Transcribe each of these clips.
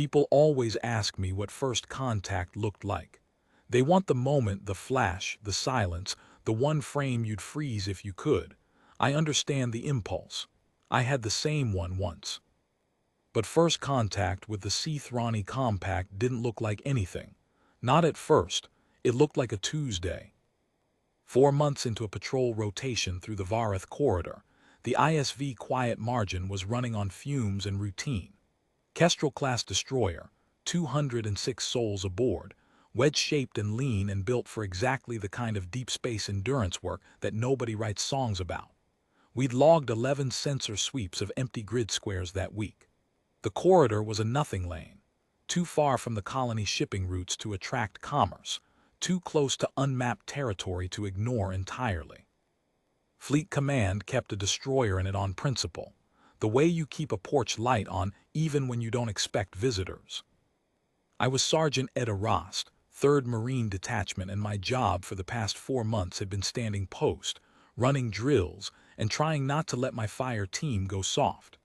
People always ask me what first contact looked like. They want the moment, the flash, the silence, the one frame you'd freeze if you could. I understand the impulse. I had the same one once. But first contact with the C-Thrani compact didn't look like anything. Not at first. It looked like a Tuesday. 4 months into a patrol rotation through the Vareth corridor, the ISV Quiet Margin was running on fumes and routine. Kestrel-class destroyer, 206 souls aboard, wedge-shaped and lean and built for exactly the kind of deep space endurance work that nobody writes songs about. We'd logged 11 sensor sweeps of empty grid squares that week. The corridor was a nothing lane, too far from the colony shipping routes to attract commerce, too close to unmapped territory to ignore entirely. Fleet Command kept a destroyer in it on principle, the way you keep a porch light on even when you don't expect visitors. I was Sergeant Etta Rost, 3rd Marine Detachment, and my job for the past 4 months had been standing post, running drills, and trying not to let my fire team go soft.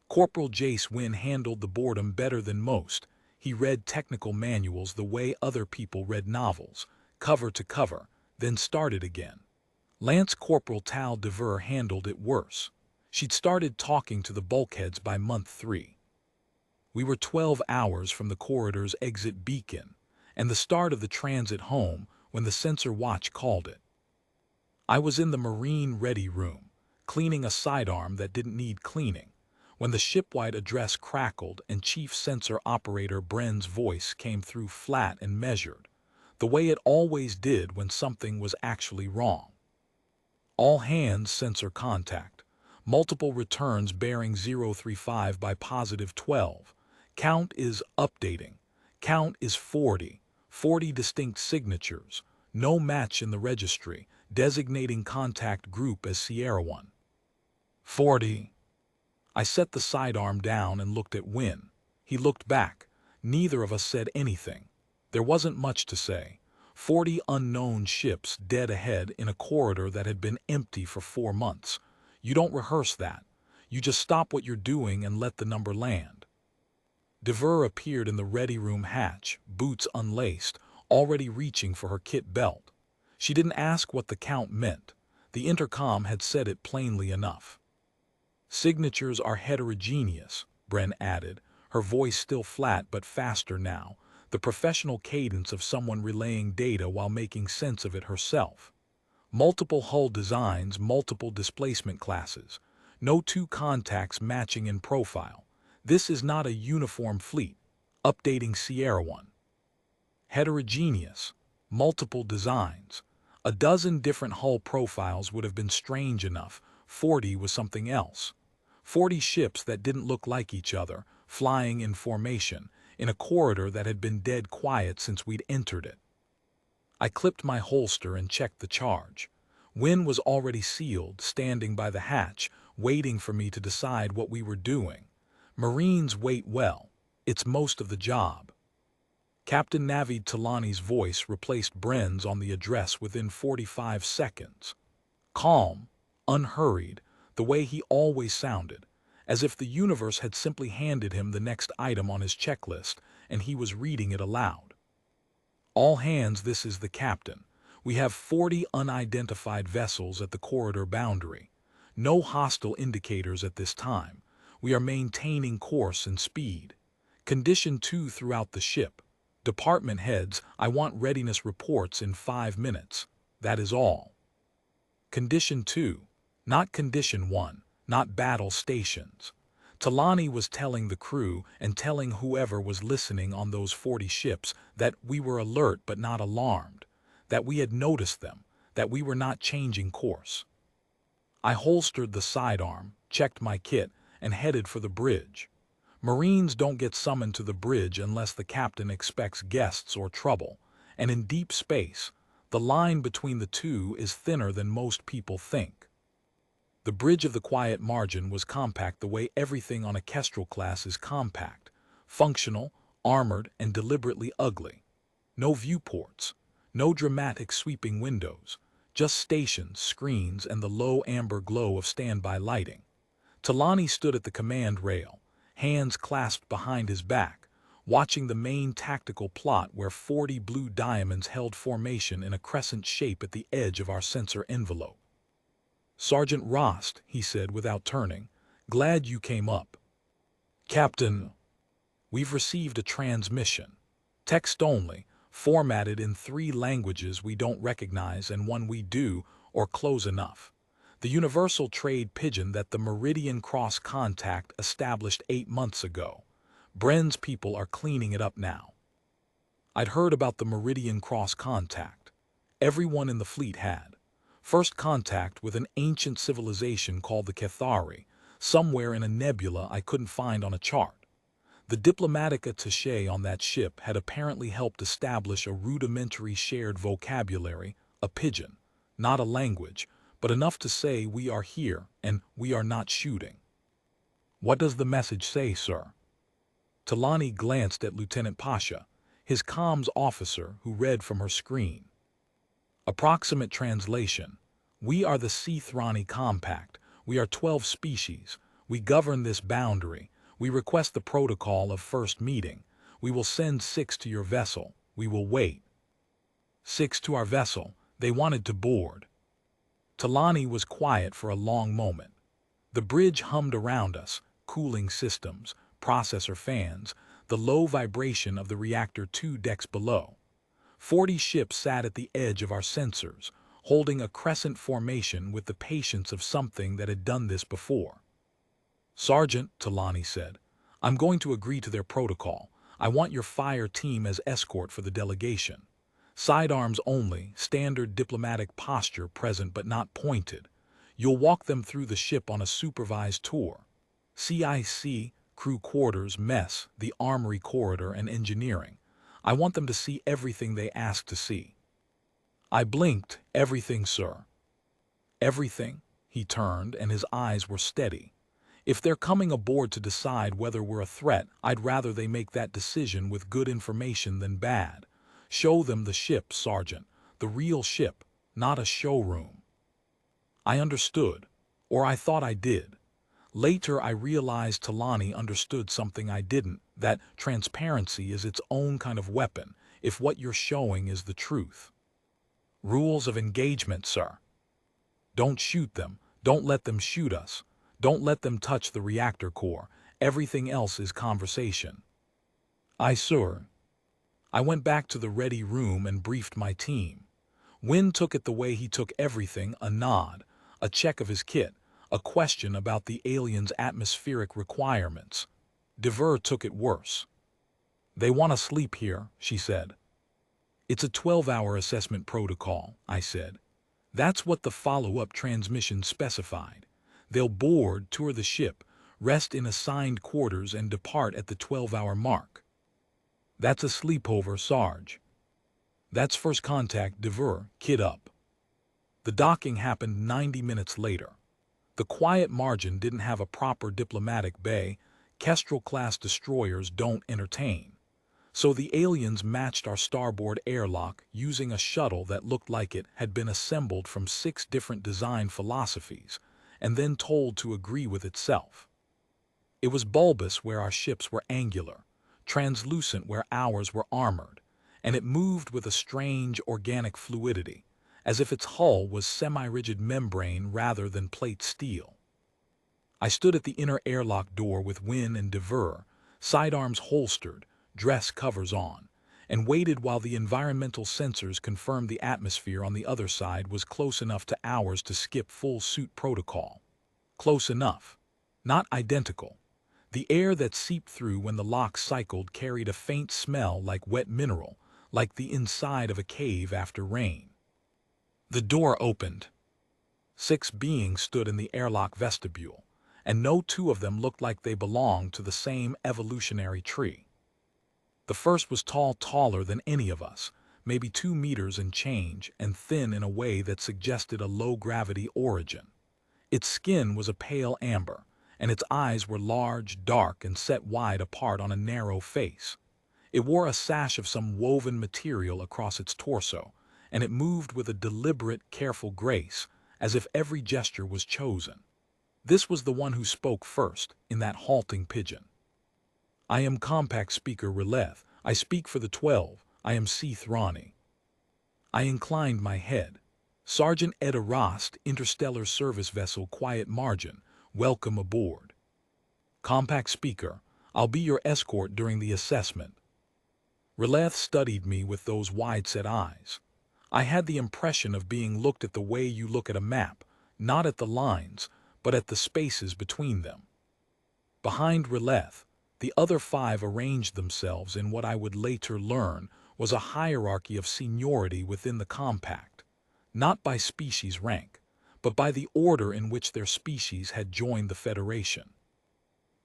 Corporal Jace Wynn handled the boredom better than most. He read technical manuals the way other people read novels, cover to cover, then started again. Lance Corporal Tal DeVer handled it worse. She'd started talking to the bulkheads by month 3. We were 12 hours from the corridor's exit beacon, and the start of the transit home when the sensor watch called it. I was in the Marine Ready room, cleaning a sidearm that didn't need cleaning, when the shipwide address crackled and Chief Sensor Operator Bren's voice came through flat and measured, the way it always did when something was actually wrong. All hands sensor contact. Multiple returns bearing 035 by positive 12. Count is updating. Count is 40. 40 distinct signatures. No match in the registry, designating contact group as Sierra 1. 40. I set the sidearm down and looked at Wynn. He looked back. Neither of us said anything. There wasn't much to say. 40 unknown ships dead ahead in a corridor that had been empty for 4 months. You don't rehearse that. You just stop what you're doing and let the number land. DeVer appeared in the ready room hatch, boots unlaced, already reaching for her kit belt. She didn't ask what the count meant. The intercom had said it plainly enough. Signatures are heterogeneous, Bren added, her voice still flat but faster now, the professional cadence of someone relaying data while making sense of it herself. Multiple hull designs, multiple displacement classes. No 2 contacts matching in profile. This is not a uniform fleet. Updating Sierra 1. Heterogeneous. Multiple designs. A dozen different hull profiles would have been strange enough. 40 was something else. 40 ships that didn't look like each other, flying in formation, in a corridor that had been dead quiet since we'd entered it. I clipped my holster and checked the charge. Wynn was already sealed, standing by the hatch, waiting for me to decide what we were doing. Marines wait well. It's most of the job. Captain Navid Talani's voice replaced Bren's on the address within 45 seconds. Calm, unhurried, the way he always sounded, as if the universe had simply handed him the next item on his checklist and he was reading it aloud. All hands, this is the captain. We have 40 unidentified vessels at the corridor boundary. No hostile indicators at this time. We are maintaining course and speed. Condition 2 throughout the ship. Department heads, I want readiness reports in 5 minutes. That is all. Condition 2. Not Condition 1. Not battle stations. Talani was telling the crew and telling whoever was listening on those 40 ships that we were alert but not alarmed, that we had noticed them, that we were not changing course. I holstered the sidearm, checked my kit, and headed for the bridge. Marines don't get summoned to the bridge unless the captain expects guests or trouble, and in deep space, the line between the two is thinner than most people think. The bridge of the Quiet Margin was compact the way everything on a Kestrel class is compact, functional, armored, and deliberately ugly. No viewports, no dramatic sweeping windows, just stations, screens, and the low amber glow of standby lighting. Talani stood at the command rail, hands clasped behind his back, watching the main tactical plot where 40 blue diamonds held formation in a crescent shape at the edge of our sensor envelope. "Sergeant Rost," he said without turning, "glad you came up." "Captain, we've received a transmission. Text only, formatted in 3 languages we don't recognize and one we do, or close enough. The universal trade pigeon that the Meridian Cross contact established 8 months ago. Bren's people are cleaning it up now." I'd heard about the Meridian Cross contact. Everyone in the fleet had. First contact with an ancient civilization called the Cathari, somewhere in a nebula I couldn't find on a chart. The diplomatic attaché on that ship had apparently helped establish a rudimentary shared vocabulary, a pigeon, not a language, but enough to say we are here and we are not shooting. "What does the message say, sir?" Talani glanced at Lieutenant Pasha, his comms officer, who read from her screen. Approximate translation: "We are the C-Thrani Compact. We are 12 species. We govern this boundary. We request the protocol of first meeting. We will send 6 to your vessel. We will wait." 6 to our vessel. They wanted to board. Talani was quiet for a long moment. The bridge hummed around us, cooling systems, processor fans, the low vibration of the reactor 2 decks below. 40 ships sat at the edge of our sensors, holding a crescent formation with the patience of something that had done this before. "Sergeant," Talani said, "I'm going to agree to their protocol. I want your fire team as escort for the delegation. Sidearms only, standard diplomatic posture present but not pointed. You'll walk them through the ship on a supervised tour. CIC, crew quarters, mess, the armory corridor, and engineering. I want them to see everything they ask to see." I blinked. "Everything, sir." "Everything?" He turned, and his eyes were steady. "If they're coming aboard to decide whether we're a threat, I'd rather they make that decision with good information than bad. Show them the ship, Sergeant. The real ship, not a showroom." I understood, or I thought I did. Later I realized Talani understood something I didn't, that transparency is its own kind of weapon, if what you're showing is the truth. "Rules of engagement, sir. Don't shoot them. Don't let them shoot us. Don't let them touch the reactor core. Everything else is conversation." "Aye, sir." I went back to the ready room and briefed my team. Wynne took it the way he took everything, a nod, a check of his kit, a question about the aliens' atmospheric requirements. Dever took it worse. "They want to sleep here," she said. "It's a 12-hour assessment protocol," I said. "That's what the follow-up transmission specified. They'll board, tour the ship, rest in assigned quarters, and depart at the 12-hour mark." "That's a sleepover, Sarge." "That's first contact, Dever, kid up." The docking happened 90 minutes later. The quiet margin didn't have a proper diplomatic bay. Kestrel-class destroyers don't entertain. So the aliens matched our starboard airlock using a shuttle that looked like it had been assembled from 6 different design philosophies, and then told to agree with itself. It was bulbous where our ships were angular, translucent where ours were armored, and it moved with a strange organic fluidity, as if its hull was semi-rigid membrane rather than plate steel. I stood at the inner airlock door with Wynne and Dever, sidearms holstered, dress covers on, and waited while the environmental sensors confirmed the atmosphere on the other side was close enough to ours to skip full suit protocol. Close enough. Not identical. The air that seeped through when the lock cycled carried a faint smell like wet mineral, like the inside of a cave after rain. The door opened. 6 beings stood in the airlock vestibule, and no 2 of them looked like they belonged to the same evolutionary tree. The first was taller than any of us, maybe 2 meters and change, and thin in a way that suggested a low-gravity origin. Its skin was a pale amber, and its eyes were large, dark, and set wide apart on a narrow face. It wore a sash of some woven material across its torso, and it moved with a deliberate, careful grace, as if every gesture was chosen. This was the one who spoke first, in that halting pigeon. I am compact speaker Releth. I speak for the 12. I am C. Thrani. I inclined my head. Sergeant Etta Rost, Interstellar Service Vessel Quiet Margin. Welcome aboard. Compact speaker. I'll be your escort during the assessment. Releth studied me with those wide-set eyes. I had the impression of being looked at the way you look at a map, not at the lines, but at the spaces between them. Behind Releth, the other 5 arranged themselves in what I would later learn was a hierarchy of seniority within the compact, not by species rank, but by the order in which their species had joined the Federation.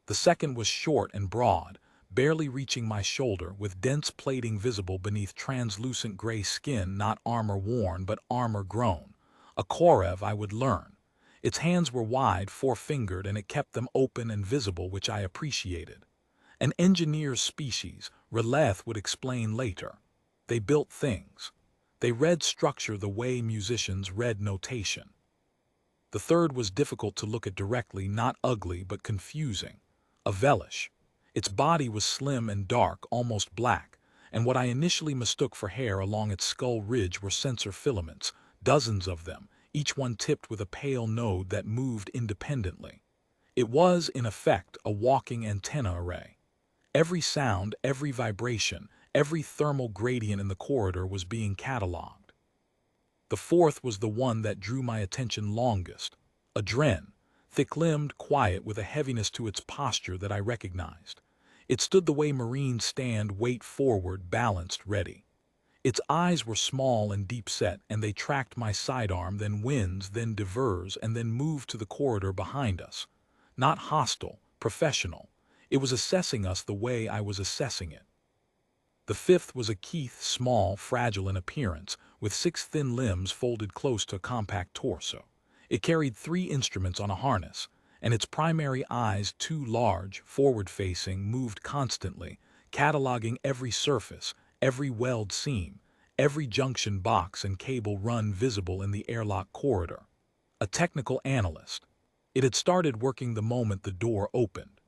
The second was short and broad, barely reaching my shoulder, with dense plating visible beneath translucent gray skin, not armor worn but armor grown. A Korev, I would learn. Its hands were wide, 4-fingered, and it kept them open and visible, which I appreciated. An engineer's species, Releth would explain later. They built things. They read structure the way musicians read notation. The third was difficult to look at directly, not ugly but confusing. A Velish. Its body was slim and dark, almost black, and what I initially mistook for hair along its skull ridge were sensor filaments, dozens of them, each one tipped with a pale node that moved independently. It was, in effect, a walking antenna array. Every sound, every vibration, every thermal gradient in the corridor was being cataloged. The fourth was the one that drew my attention longest. A Dren, thick-limbed, quiet, with a heaviness to its posture that I recognized. It stood the way Marines stand, weight forward, balanced, ready. Its eyes were small and deep-set, and they tracked my sidearm, then winds, then divers, and then moved to the corridor behind us. Not hostile, professional. It was assessing us the way I was assessing it. The fifth was a Keith, small, fragile in appearance, with 6 thin limbs folded close to a compact torso. It carried 3 instruments on a harness, and its primary eyes, 2 large, forward-facing, moved constantly, cataloging every surface, every weld seam, every junction box and cable run visible in the airlock corridor. A technical analyst. It had started working the moment the door opened.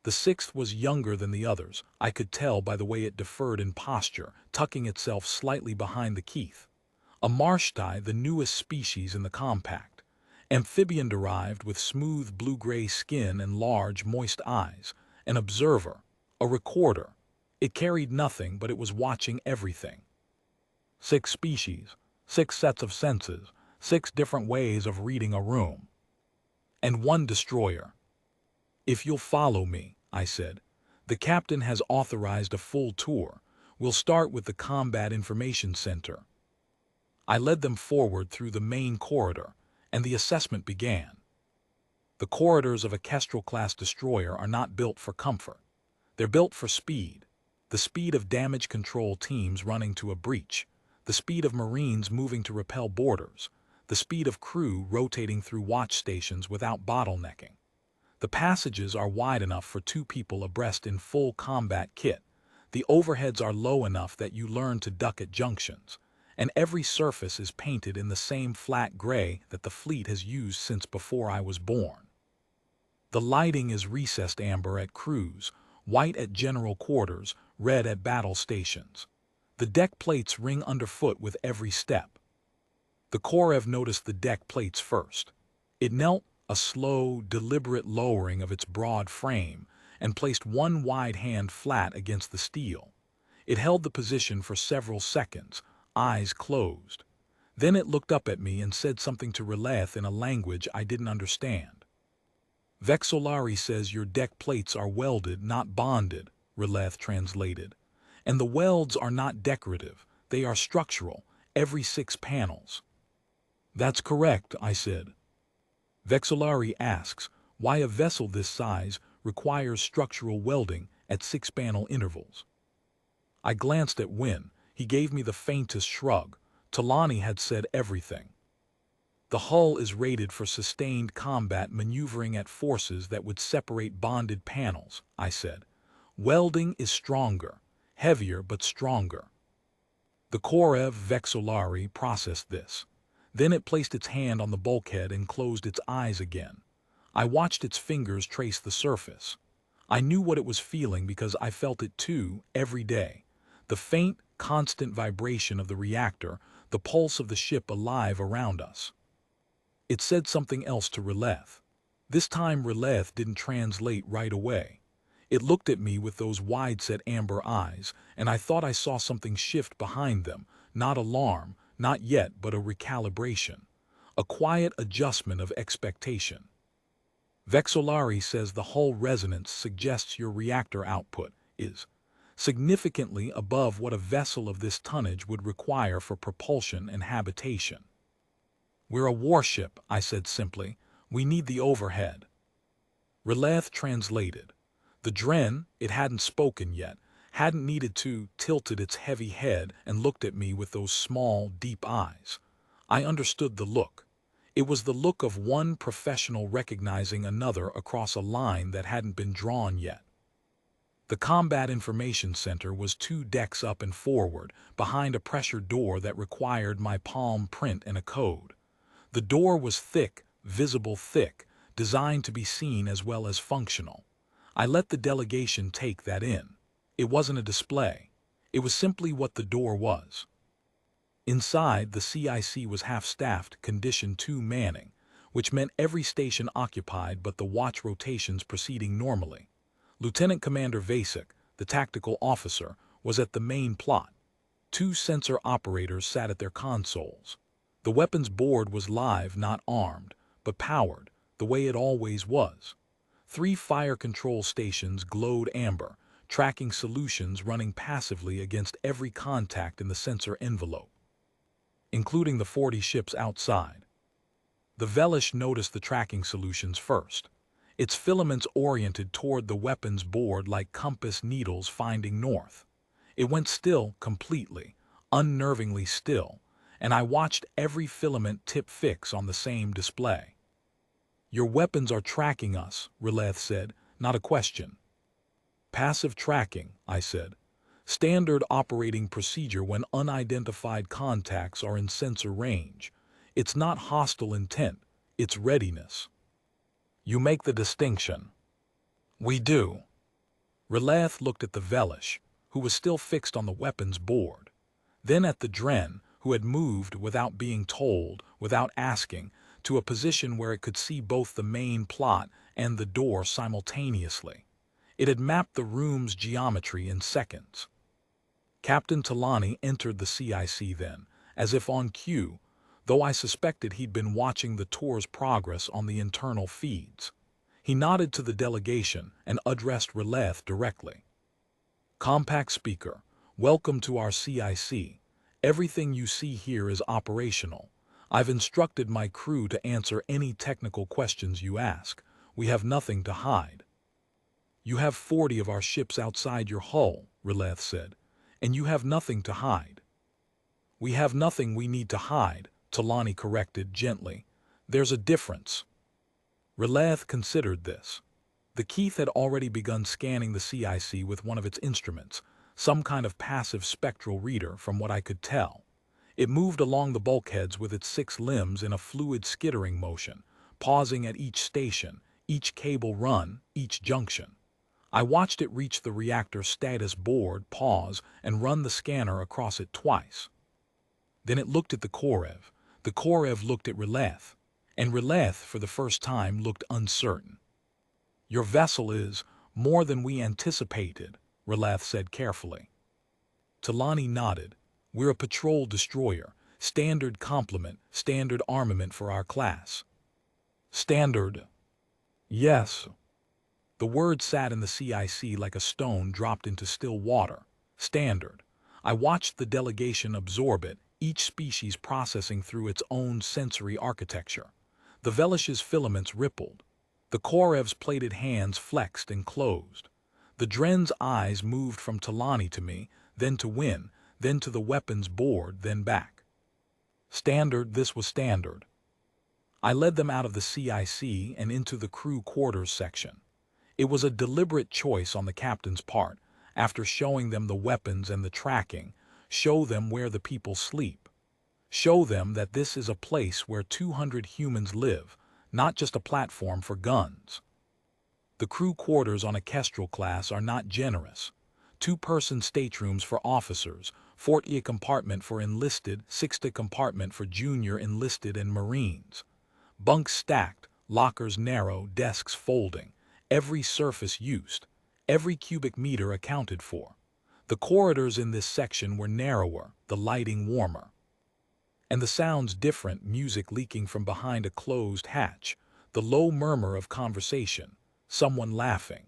The sixth was younger than the others. I could tell by the way it deferred in posture, tucking itself slightly behind the Keith. A Marshtai, the newest species in the compact. Amphibian-derived, with smooth blue-gray skin and large, moist eyes. An observer. A recorder. It carried nothing, but it was watching everything. 6 species. 6 sets of senses. 6 different ways of reading a room. And 1 destroyer. If you'll follow me, I said. The captain has authorized a full tour. We'll start with the Combat Information Center. I led them forward through the main corridor, and the assessment began. The corridors of a Kestrel-class destroyer are not built for comfort. They're built for speed. The speed of damage control teams running to a breach. The speed of Marines moving to repel boarders. The speed of crew rotating through watch stations without bottlenecking. The passages are wide enough for 2 people abreast in full combat kit. The overheads are low enough that you learn to duck at junctions. And every surface is painted in the same flat gray that the fleet has used since before I was born. The lighting is recessed amber at crews, white at general quarters, red at battle stations. The deck plates ring underfoot with every step. The Korev noticed the deck plates first. It knelt, a slow, deliberate lowering of its broad frame, and placed one wide hand flat against the steel. It held the position for several seconds, eyes closed. Then it looked up at me and said something to Releth in a language I didn't understand. Vexolari says your deck plates are welded, not bonded, Releth translated. And the welds are not decorative, they are structural, every 6 panels. That's correct, I said. Vexolari asks why a vessel this size requires structural welding at 6-panel intervals. I glanced at Wynne. He gave me the faintest shrug. Talani had said everything. The hull is rated for sustained combat, maneuvering at forces that would separate bonded panels, I said. Welding is stronger, heavier but stronger. The Korev Vexolari processed this. Then it placed its hand on the bulkhead and closed its eyes again. I watched its fingers trace the surface. I knew what it was feeling because I felt it too, every day. The faint, constant vibration of the reactor, the pulse of the ship alive around us. It said something else to Releth. This time Releth didn't translate right away. It looked at me with those wide-set amber eyes, and I thought I saw something shift behind them, not alarm, not yet, but a recalibration. A quiet adjustment of expectation. Vexolari says the hull resonance suggests your reactor output is significantly above what a vessel of this tonnage would require for propulsion and habitation. We're a warship, I said simply. We need the overhead. Releth translated. The Dren, it hadn't spoken yet, hadn't needed to, tilted its heavy head and looked at me with those small, deep eyes. I understood the look. It was the look of one professional recognizing another across a line that hadn't been drawn yet. The Combat Information Center was 2 decks up and forward, behind a pressure door that required my palm print and a code. The door was thick, visible thick, designed to be seen as well as functional. I let the delegation take that in. It wasn't a display. It was simply what the door was. Inside, the CIC was half-staffed, condition 2 manning, which meant every station occupied but the watch rotations proceeding normally. Lieutenant Commander Vasek, the tactical officer, was at the main plot. 2 sensor operators sat at their consoles. The weapons board was live, not armed, but powered, the way it always was. 3 fire control stations glowed amber, tracking solutions running passively against every contact in the sensor envelope, including the 40 ships outside. The Velish noticed the tracking solutions first. Its filaments oriented toward the weapons board like compass needles finding north. It went still completely, unnervingly still, and I watched every filament tip fix on the same display. Your weapons are tracking us, Releth said, not a question. Passive tracking, I said. Standard operating procedure when unidentified contacts are in sensor range. It's not hostile intent, it's readiness. You make the distinction. We do. Releth looked at the Velish, who was still fixed on the weapons board. Then at the Dren, who had moved without being told, without asking, to a position where it could see both the main plot and the door simultaneously. It had mapped the room's geometry in seconds. Captain Talani entered the CIC then, as if on cue, though I suspected he'd been watching the tour's progress on the internal feeds. He nodded to the delegation and addressed Releth directly. Compact speaker, welcome to our CIC. Everything you see here is operational. I've instructed my crew to answer any technical questions you ask. We have nothing to hide. You have 40 of our ships outside your hull, Releth said, and you have nothing to hide. We have nothing we need to hide, Talani corrected gently. There's a difference. Releth considered this. The Keith had already begun scanning the CIC with one of its instruments, some kind of passive spectral reader from what I could tell. It moved along the bulkheads with its 6 limbs in a fluid skittering motion, pausing at each station, each cable run, each junction. I watched it reach the reactor status board, pause, and run the scanner across it twice. Then it looked at the Korev. The Korev looked at Releth, and Releth, for the first time, looked uncertain. Your vessel is more than we anticipated, Releth said carefully. Talani nodded. We're a patrol destroyer, standard complement, standard armament for our class. Standard. Yes. The word sat in the CIC like a stone dropped into still water. Standard. I watched the delegation absorb it, each species processing through its own sensory architecture. The Velish's filaments rippled. The Korev's plated hands flexed and closed. The Dren's eyes moved from Talani to me, then to Wynne, then to the weapons board, then back. Standard, this was standard. I led them out of the CIC and into the crew quarters section. It was a deliberate choice on the captain's part, after showing them the weapons and the tracking, show them where the people sleep. Show them that this is a place where 200 humans live, not just a platform for guns. The crew quarters on a Kestrel class are not generous. Two-person staterooms for officers, 40 compartment for enlisted, 60 compartment for junior enlisted and Marines. Bunks stacked, lockers narrow, desks folding, every surface used, every cubic meter accounted for. The corridors in this section were narrower, the lighting warmer. And the sounds different, music leaking from behind a closed hatch, the low murmur of conversation, someone laughing.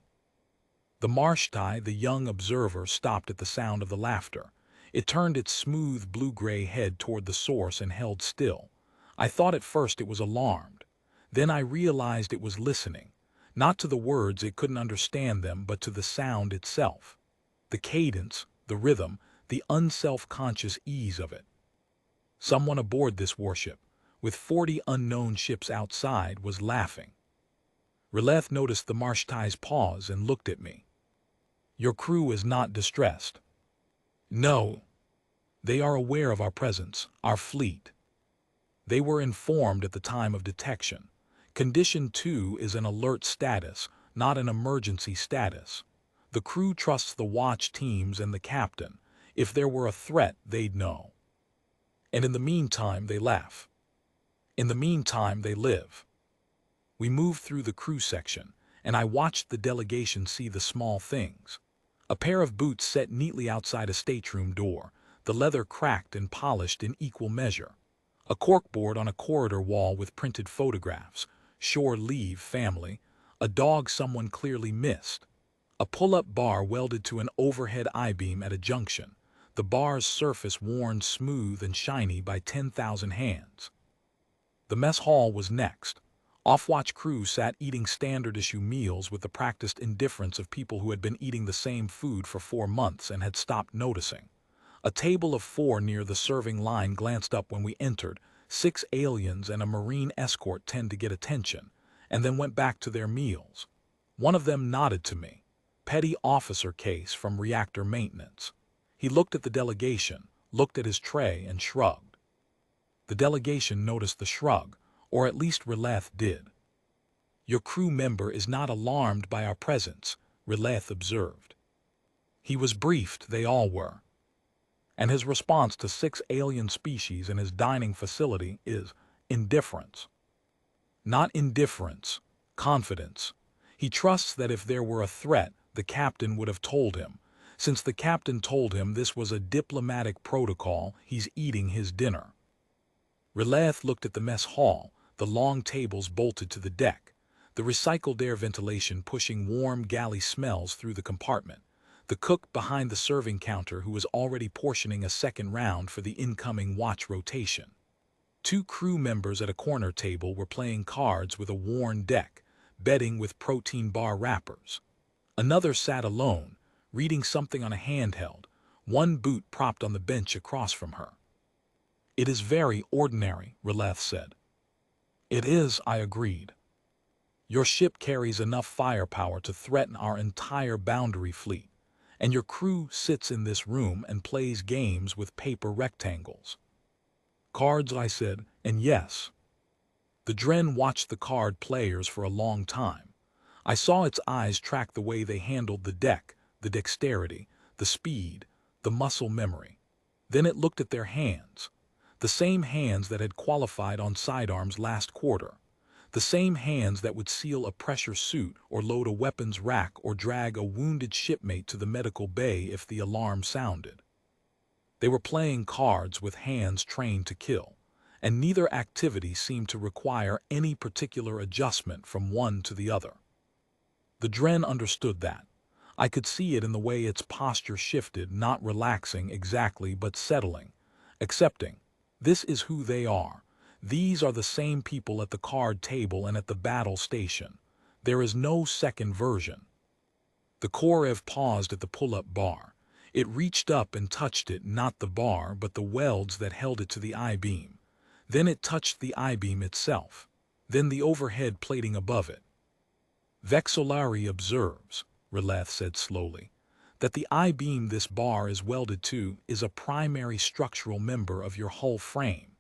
The Marshtai, the young observer, stopped at the sound of the laughter. It turned its smooth blue-gray head toward the source and held still. I thought at first it was alarmed. Then I realized it was listening, not to the words, it couldn't understand them, but to the sound itself. The cadence, the rhythm, the unself-conscious ease of it. Someone aboard this warship, with 40 unknown ships outside, was laughing. Releth noticed the Marshtai's pause and looked at me. Your crew is not distressed. No. They are aware of our presence, our fleet. They were informed at the time of detection. Condition 2 is an alert status, not an emergency status. The crew trusts the watch teams and the captain. If there were a threat, they'd know. And in the meantime, they laugh. In the meantime, they live. We moved through the crew section, and I watched the delegation see the small things. A pair of boots set neatly outside a stateroom door, the leather cracked and polished in equal measure. A corkboard on a corridor wall with printed photographs, shore leave family, a dog someone clearly missed. A pull-up bar welded to an overhead I-beam at a junction, the bar's surface worn smooth and shiny by 10,000 hands. The mess hall was next. Off-watch crew sat eating standard-issue meals with the practiced indifference of people who had been eating the same food for 4 months and had stopped noticing. A table of 4 near the serving line glanced up when we entered. 6 aliens and a Marine escort tend to get attention, and then went back to their meals. One of them nodded to me. Petty officer case from reactor maintenance. He looked at the delegation, looked at his tray, and shrugged. The delegation noticed the shrug, or at least Releth did. Your crew member is not alarmed by our presence, Releth observed. He was briefed, they all were. And his response to 6 alien species in his dining facility is indifference. Not indifference, confidence. He trusts that if there were a threat, the captain would have told him. Since the captain told him this was a diplomatic protocol, he's eating his dinner. Releth looked at the mess hall, the long tables bolted to the deck, the recycled air ventilation pushing warm galley smells through the compartment, the cook behind the serving counter who was already portioning a second round for the incoming watch rotation. 2 crew members at a corner table were playing cards with a worn deck, betting with protein bar wrappers. Another sat alone, reading something on a handheld, one boot propped on the bench across from her. It is very ordinary, Releth said. It is, I agreed. Your ship carries enough firepower to threaten our entire boundary fleet, and your crew sits in this room and plays games with paper rectangles. Cards, I said, and yes. The Dren watched the card players for a long time. I saw its eyes track the way they handled the deck, the dexterity, the speed, the muscle memory. Then it looked at their hands. The same hands that had qualified on sidearms last quarter. The same hands that would seal a pressure suit or load a weapons rack or drag a wounded shipmate to the medical bay if the alarm sounded. They were playing cards with hands trained to kill, and neither activity seemed to require any particular adjustment from one to the other. The Dren understood that. I could see it in the way its posture shifted, not relaxing exactly but settling, accepting. This is who they are. These are the same people at the card table and at the battle station. There is no second version. The Korev paused at the pull-up bar. It reached up and touched it, not the bar, but the welds that held it to the I-beam. Then it touched the I-beam itself. Then the overhead plating above it. Vexolari observes, Releth said slowly, that the I-beam this bar is welded to is a primary structural member of your hull frame,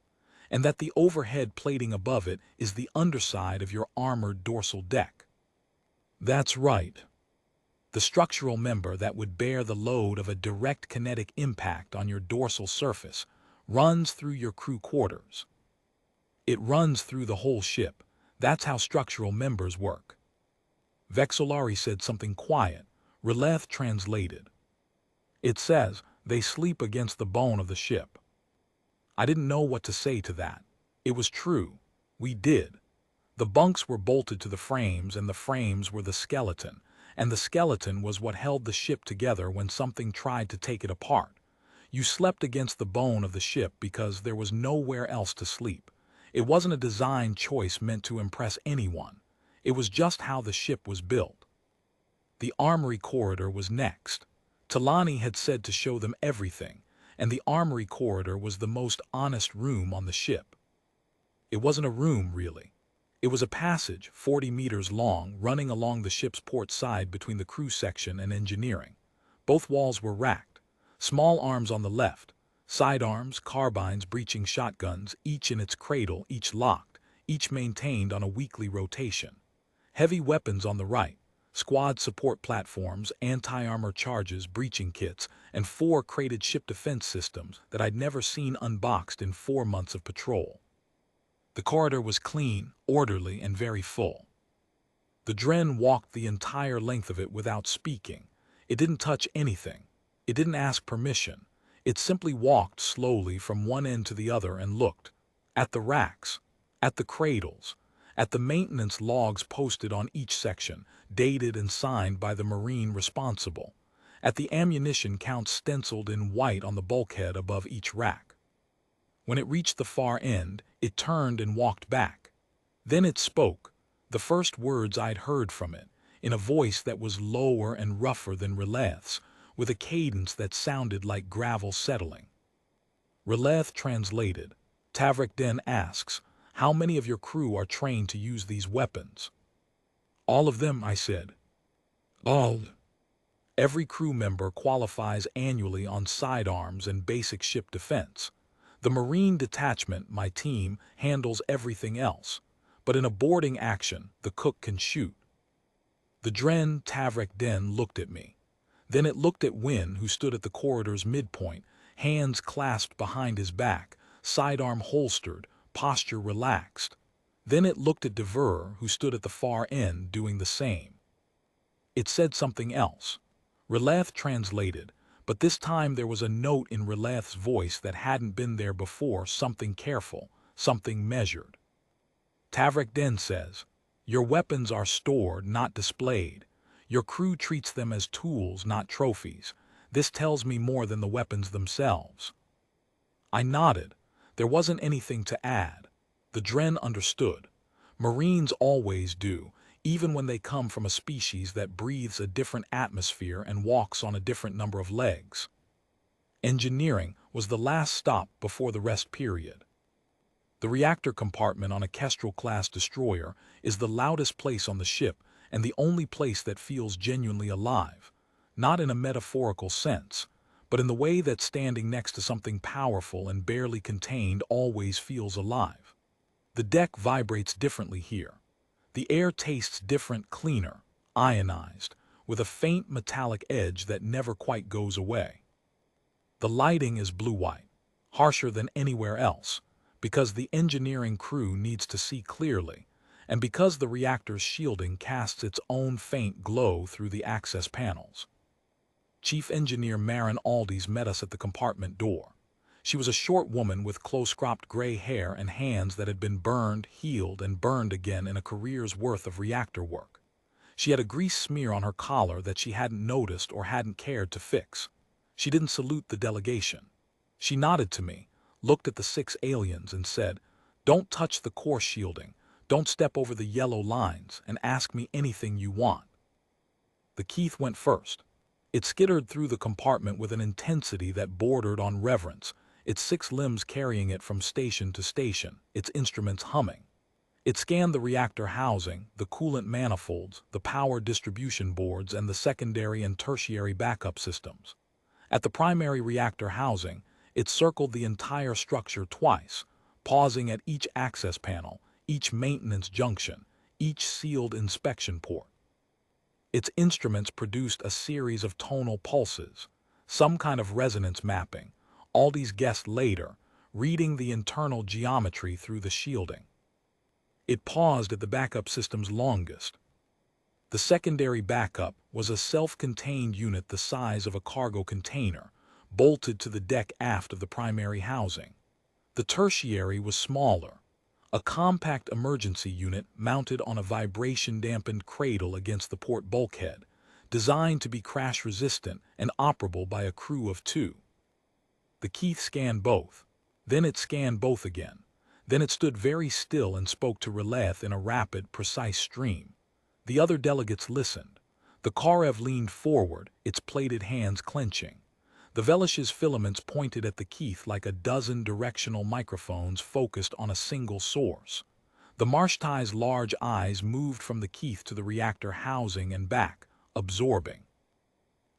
and that the overhead plating above it is the underside of your armored dorsal deck. That's right. The structural member that would bear the load of a direct kinetic impact on your dorsal surface runs through your crew quarters. It runs through the whole ship. That's how structural members work. Vexolari said something quiet. Releth translated. It says, they sleep against the bone of the ship. I didn't know what to say to that. It was true. We did. The bunks were bolted to the frames, and the frames were the skeleton, and the skeleton was what held the ship together when something tried to take it apart. You slept against the bone of the ship because there was nowhere else to sleep. It wasn't a design choice meant to impress anyone. It was just how the ship was built. The armory corridor was next. Talani had said to show them everything, and the armory corridor was the most honest room on the ship. It wasn't a room, really. It was a passage, 40 meters long, running along the ship's port side between the crew section and engineering. Both walls were racked. Small arms on the left, sidearms, carbines, breaching shotguns, each in its cradle, each locked, each maintained on a weekly rotation. Heavy weapons on the right, squad support platforms, anti-armor charges, breaching kits, and 4 crated ship defense systems that I'd never seen unboxed in 4 months of patrol. The corridor was clean, orderly, and very full. The Dren walked the entire length of it without speaking. It didn't touch anything. It didn't ask permission. It simply walked slowly from one end to the other and looked at the racks, at the cradles, at the maintenance logs posted on each section, dated and signed by the Marine responsible, at the ammunition counts stenciled in white on the bulkhead above each rack. When it reached the far end, it turned and walked back. Then it spoke, the first words I'd heard from it, in a voice that was lower and rougher than Releth's, with a cadence that sounded like gravel settling. Releth translated. Tavrik Den asks, how many of your crew are trained to use these weapons? All of them, I said. All. Every crew member qualifies annually on sidearms and basic ship defense. The Marine detachment, my team, handles everything else, but in a boarding action, the cook can shoot. The Dren Tavrik Den looked at me. Then it looked at Wynne, who stood at the corridor's midpoint, hands clasped behind his back, sidearm holstered, posture relaxed. Then it looked at Dever, who stood at the far end, doing the same. It said something else. Releth translated, but this time there was a note in Releth's voice that hadn't been there before, something careful, something measured. Tavrik Den says, your weapons are stored, not displayed. Your crew treats them as tools, not trophies. This tells me more than the weapons themselves. I nodded. There wasn't anything to add. The Dren understood. Marines always do, even when they come from a species that breathes a different atmosphere and walks on a different number of legs. Engineering was the last stop before the rest period. The reactor compartment on a Kestrel-class destroyer is the loudest place on the ship and the only place that feels genuinely alive, not in a metaphorical sense, but in the way that standing next to something powerful and barely contained always feels alive. The deck vibrates differently here. The air tastes different, cleaner, ionized, with a faint metallic edge that never quite goes away. The lighting is blue-white, harsher than anywhere else, because the engineering crew needs to see clearly, and because the reactor's shielding casts its own faint glow through the access panels. Chief Engineer Marin Aldi's met us at the compartment door. She was a short woman with close-cropped gray hair and hands that had been burned, healed, and burned again in a career's worth of reactor work. She had a grease smear on her collar that she hadn't noticed or hadn't cared to fix. She didn't salute the delegation. She nodded to me, looked at the 6 aliens, and said, "Don't touch the core shielding, don't step over the yellow lines, and ask me anything you want." The Keith went first. It skittered through the compartment with an intensity that bordered on reverence, its 6 limbs carrying it from station to station, its instruments humming. It scanned the reactor housing, the coolant manifolds, the power distribution boards, and the secondary and tertiary backup systems. At the primary reactor housing, it circled the entire structure twice, pausing at each access panel, each maintenance junction, each sealed inspection port. Its instruments produced a series of tonal pulses, some kind of resonance mapping. Aldi's guessed later, reading the internal geometry through the shielding. It paused at the backup system's longest. The secondary backup was a self-contained unit the size of a cargo container, bolted to the deck aft of the primary housing. The tertiary was smaller, a compact emergency unit mounted on a vibration-dampened cradle against the port bulkhead, designed to be crash-resistant and operable by a crew of 2. The Keith scanned both. Then it scanned both again. Then it stood very still and spoke to Releth in a rapid, precise stream. The other delegates listened. The Karev leaned forward, its plated hands clenching. The Velish's filaments pointed at the Keith like a dozen directional microphones focused on a single source. The Marshtai's large eyes moved from the Keith to the reactor housing and back, absorbing.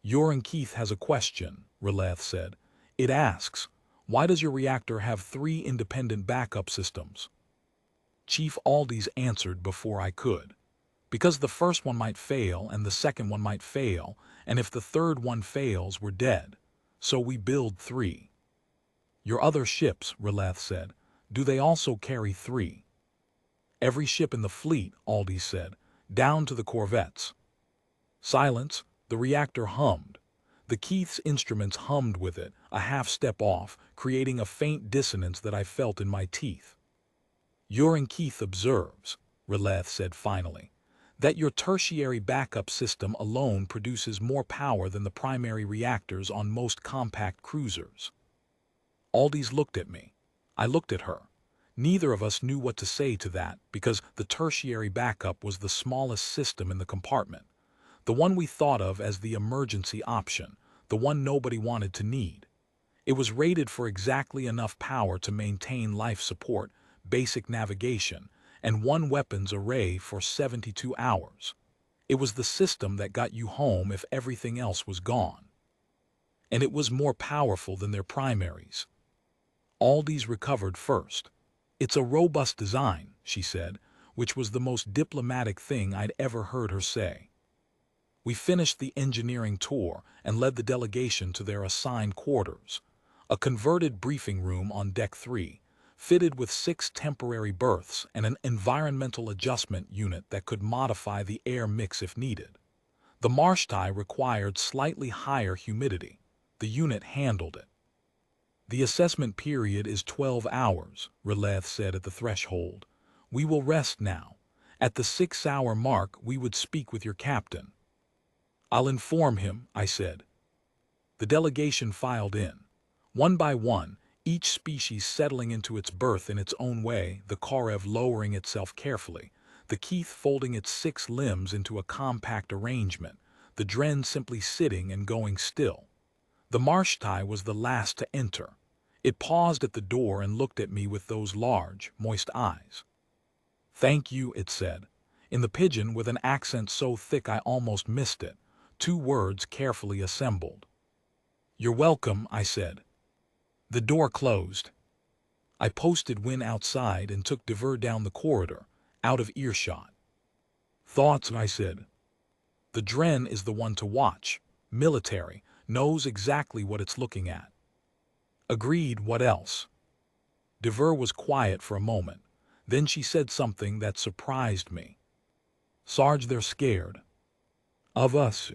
"Yoren Keith has a question," Releth said. "It asks, why does your reactor have 3 independent backup systems?" Chief Aldi's answered before I could. "Because the first one might fail and the second one might fail, and if the third one fails, we're dead. So we build 3. "Your other ships," Releth said, "do they also carry 3? "Every ship in the fleet," Aldi said, "down to the corvettes." Silence. The reactor hummed. The Keith's instruments hummed with it, a half-step off, creating a faint dissonance that I felt in my teeth. "Yoren Keith observes," Releth said finally, "that your tertiary backup system alone produces more power than the primary reactors on most compact cruisers." Aldi's looked at me. I looked at her. Neither of us knew what to say to that because the tertiary backup was the smallest system in the compartment, the one we thought of as the emergency option, the one nobody wanted to need. It was rated for exactly enough power to maintain life support, basic navigation, and 1 weapons array for 72 hours. It was the system that got you home if everything else was gone. And it was more powerful than their primaries. Aldi's recovered first. "It's a robust design," she said, which was the most diplomatic thing I'd ever heard her say. We finished the engineering tour and led the delegation to their assigned quarters, a converted briefing room on Deck 3, fitted with 6 temporary berths and an environmental adjustment unit that could modify the air mix if needed. The Marshtai required slightly higher humidity. The unit handled it. "The assessment period is 12 hours, Releth said at the threshold. "We will rest now. At the 6-hour mark, we would speak with your captain." "I'll inform him," I said. The delegation filed in. One by one, each species settling into its berth in its own way, the Karev lowering itself carefully, the Keith folding its 6 limbs into a compact arrangement, the Dren simply sitting and going still. The Marshtai was the last to enter. It paused at the door and looked at me with those large, moist eyes. "Thank you," it said, in the pidgin with an accent so thick I almost missed it, 2 words carefully assembled. "You're welcome," I said. The door closed. I posted Win outside and took Dever down the corridor, out of earshot. "Thoughts," I said. "The Dren is the one to watch. Military, knows exactly what it's looking at." "Agreed, what else?" Dever was quiet for a moment. Then she said something that surprised me. "Sarge, they're scared." "Of us?"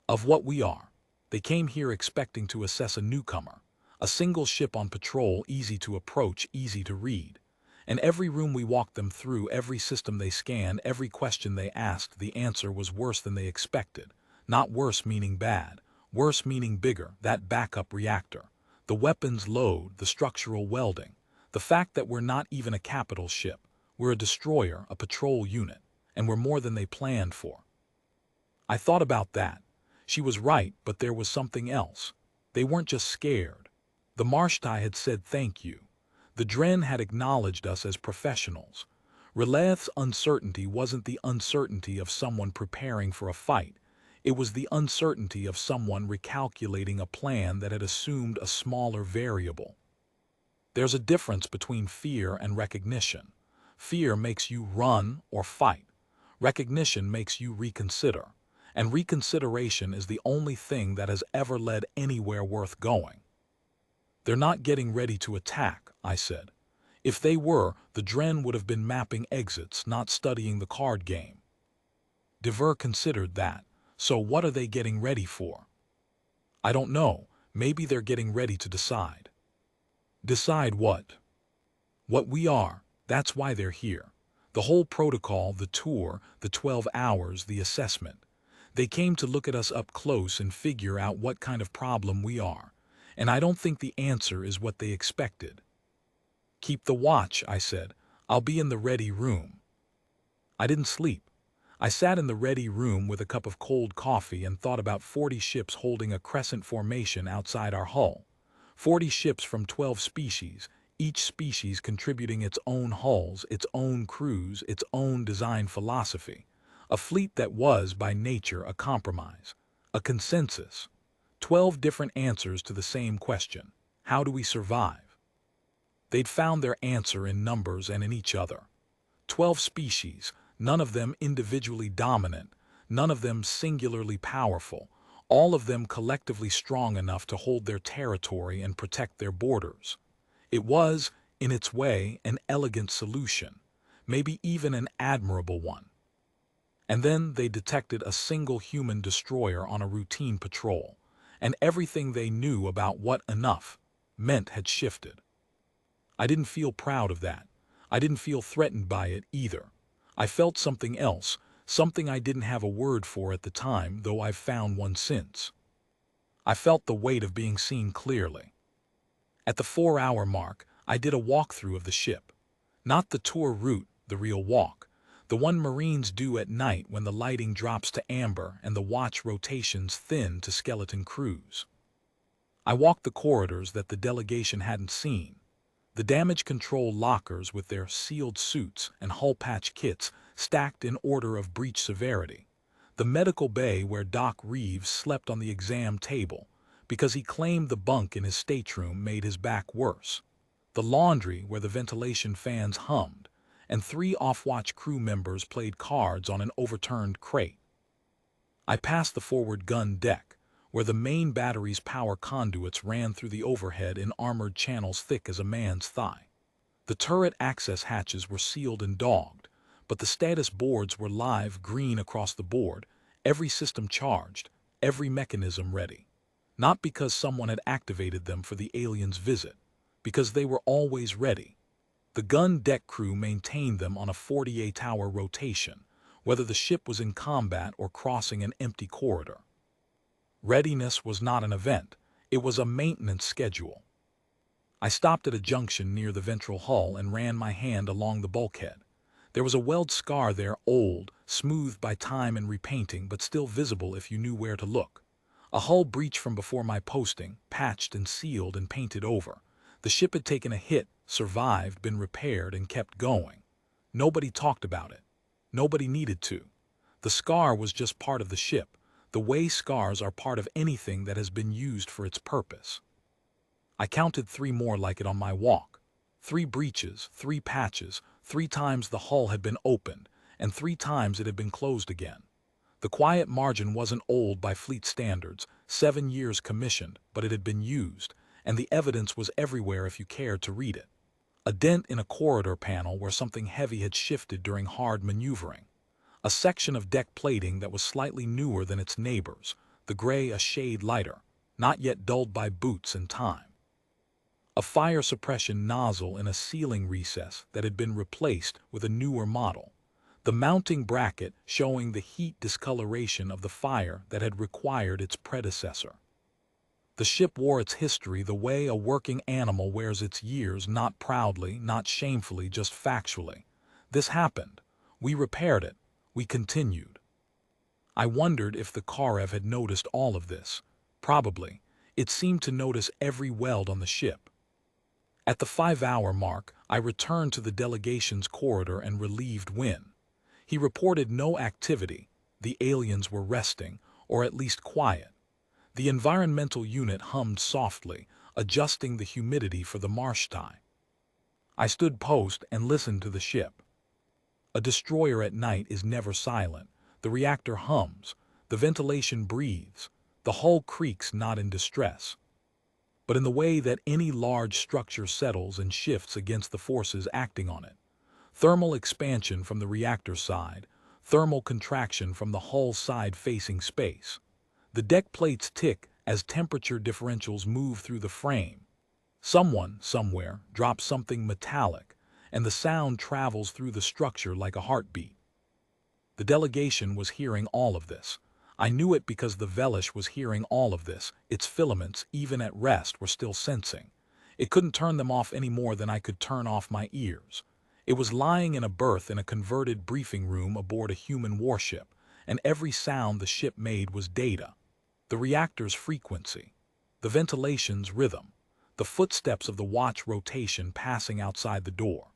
"Of what we are. They came here expecting to assess a newcomer. A single ship on patrol, easy to approach, easy to read. And every room we walked them through, every system they scanned, every question they asked, the answer was worse than they expected. Not worse meaning bad, worse meaning bigger, that backup reactor. The weapons load, the structural welding. The fact that we're not even a capital ship. We're a destroyer, a patrol unit. And we're more than they planned for." I thought about that. She was right, but there was something else. They weren't just scared. The Marshtai had said thank you. The Dren had acknowledged us as professionals. Releth's uncertainty wasn't the uncertainty of someone preparing for a fight. It was the uncertainty of someone recalculating a plan that had assumed a smaller variable. There's a difference between fear and recognition. Fear makes you run or fight. Recognition makes you reconsider. And reconsideration is the only thing that has ever led anywhere worth going. They're not getting ready to attack, I said. If they were, the Dren would have been mapping exits, not studying the card game. Dever considered that. So what are they getting ready for? I don't know. Maybe they're getting ready to decide. Decide what? What we are. That's why they're here. The whole protocol, the tour, the 12 hours, the assessment. They came to look at us up close and figure out what kind of problem we are. And I don't think the answer is what they expected. Keep the watch, I said. I'll be in the ready room. I didn't sleep. I sat in the ready room with a cup of cold coffee and thought about 40 ships holding a crescent formation outside our hull. 40 ships from 12 species, each species contributing its own hulls, its own crews, its own design philosophy. A fleet that was, by nature, a compromise, a consensus. 12 different answers to the same question. How do we survive? They'd found their answer in numbers and in each other. 12 species, none of them individually dominant, none of them singularly powerful, all of them collectively strong enough to hold their territory and protect their borders. It was, in its way, an elegant solution, maybe even an admirable one. And then they detected a single human destroyer on a routine patrol, and everything they knew about what enough meant had shifted. I didn't feel proud of that. I didn't feel threatened by it either. I felt something else, something I didn't have a word for at the time, though I've found one since. I felt the weight of being seen clearly. At the 4-hour mark, I did a walkthrough of the ship. Not the tour route, the real walk. The one Marines do at night when the lighting drops to amber and the watch rotations thin to skeleton crews. I walked the corridors that the delegation hadn't seen. The damage control lockers with their sealed suits and hull patch kits stacked in order of breach severity. The medical bay where Doc Reeves slept on the exam table because he claimed the bunk in his stateroom made his back worse. The laundry where the ventilation fans hummed, and 3 off-watch crew members played cards on an overturned crate. I passed the forward gun deck, where the main battery's power conduits ran through the overhead in armored channels thick as a man's thigh. The turret access hatches were sealed and dogged, but the status boards were live green across the board, every system charged, every mechanism ready. Not because someone had activated them for the aliens' visit, because they were always ready. The gun deck crew maintained them on a 48-hour rotation, whether the ship was in combat or crossing an empty corridor. Readiness was not an event, it was a maintenance schedule. I stopped at a junction near the ventral hull and ran my hand along the bulkhead. There was a weld scar there, old, smoothed by time and repainting, but still visible if you knew where to look. A hull breach from before my posting, patched and sealed and painted over. The ship had taken a hit, survived, been repaired, and kept going. Nobody talked about it. Nobody needed to. The scar was just part of the ship, the way scars are part of anything that has been used for its purpose. I counted 3 more like it on my walk. 3 breaches, 3 patches, 3 times the hull had been opened, and 3 times it had been closed again. The quiet margin wasn't old by fleet standards, 7 years commissioned, but it had been used, and the evidence was everywhere if you cared to read it. A dent in a corridor panel where something heavy had shifted during hard maneuvering. A section of deck plating that was slightly newer than its neighbors, the gray a shade lighter, not yet dulled by boots and time. A fire suppression nozzle in a ceiling recess that had been replaced with a newer model. The mounting bracket showing the heat discoloration of the fire that had required its predecessor. The ship wore its history the way a working animal wears its years, not proudly, not shamefully, just factually. This happened. We repaired it. We continued. I wondered if the Karev had noticed all of this. Probably. It seemed to notice every weld on the ship. At the 5-hour mark, I returned to the delegation's corridor and relieved Wynne. He reported no activity. The aliens were resting, or at least quiet. The environmental unit hummed softly, adjusting the humidity for the marsh tie. I stood post and listened to the ship. A destroyer at night is never silent. The reactor hums. The ventilation breathes. The hull creaks not in distress, but in the way that any large structure settles and shifts against the forces acting on it. Thermal expansion from the reactor side, thermal contraction from the hull side facing space. The deck plates tick as temperature differentials move through the frame. Someone, somewhere, drops something metallic, and the sound travels through the structure like a heartbeat. The delegation was hearing all of this. I knew it because the Velish was hearing all of this. Its filaments, even at rest, were still sensing. It couldn't turn them off any more than I could turn off my ears. It was lying in a berth in a converted briefing room aboard a human warship, and every sound the ship made was data. The reactor's frequency, the ventilation's rhythm, the footsteps of the watch rotation passing outside the door.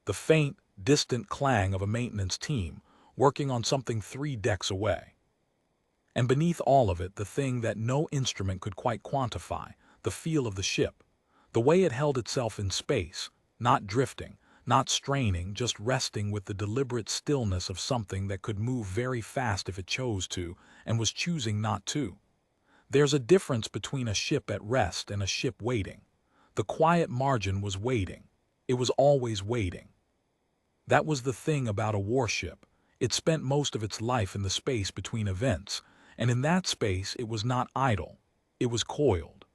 The faint, distant clang of a maintenance team working on something 3 decks away. And beneath all of it, the thing that no instrument could quite quantify, the feel of the ship, the way it held itself in space, not drifting, not straining, just resting with the deliberate stillness of something that could move very fast if it chose to, and was choosing not to. There's a difference between a ship at rest and a ship waiting. The quiet margin was waiting. It was always waiting. That was the thing about a warship. It spent most of its life in the space between events, and in that space it was not idle. It was coiled.